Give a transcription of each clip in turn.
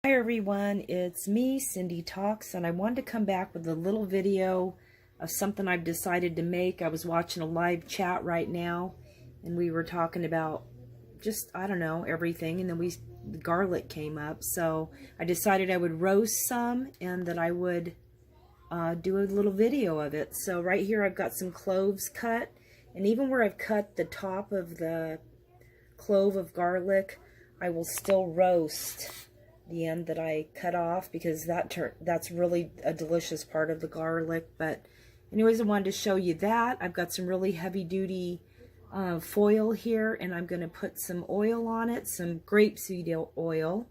Hi everyone, it's me, Cindy Talks, and I wanted to come back with a little video of something I've decided to make. I was watching a live chat right now, and we were talking about just, I don't know, everything, and then the garlic came up, so I decided I would roast some and that I would do a little video of it. So right here I've got some cloves cut, and even where I've cut the top of the clove of garlic, I will still roast the end that I cut off, because that's really a delicious part of the garlic. But anyways, I wanted to show you that. I've got some really heavy duty foil here, and I'm going to put some oil on it, some grapeseed oil,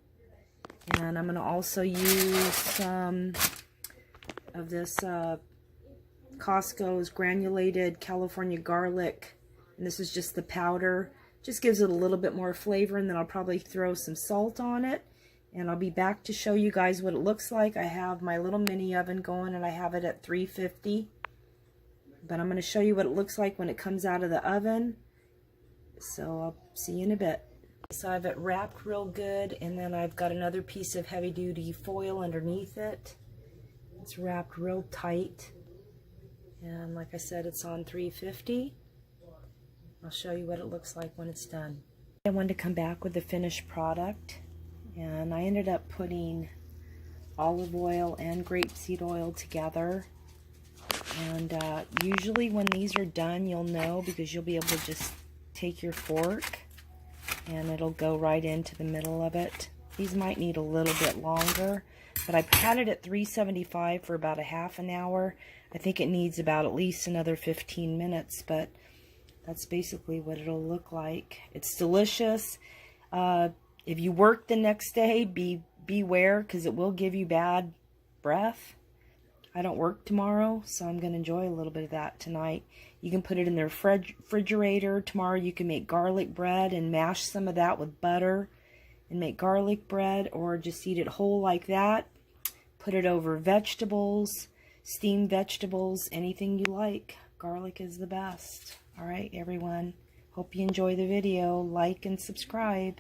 and I'm going to also use some of this Costco's granulated California garlic, and this is just the powder. Just gives it a little bit more flavor, and then I'll probably throw some salt on it. And I'll be back to show you guys what it looks like. I have my little mini oven going, and I have it at 350. But I'm going to show you what it looks like when it comes out of the oven. So I'll see you in a bit. So I have it wrapped real good, and then I've got another piece of heavy duty foil underneath it. It's wrapped real tight. And like I said, it's on 350. I'll show you what it looks like when it's done. I wanted to come back with the finished product. And I ended up putting olive oil and grapeseed oil together. And usually when these are done, you'll know, because you'll be able to just take your fork and it'll go right into the middle of it. These might need a little bit longer, but I had it at 375 for about a half an hour. I think it needs about at least another 15 minutes, but that's basically what it'll look like. It's delicious. If you work the next day, beware, because it will give you bad breath. I don't work tomorrow, so I'm going to enjoy a little bit of that tonight. You can put it in the refrigerator. Tomorrow you can make garlic bread and mash some of that with butter and make garlic bread, or just eat it whole like that. Put it over vegetables, steamed vegetables, anything you like. Garlic is the best. All right, everyone. Hope you enjoy the video. Like and subscribe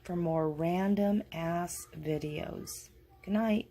for more random ass videos. Good night.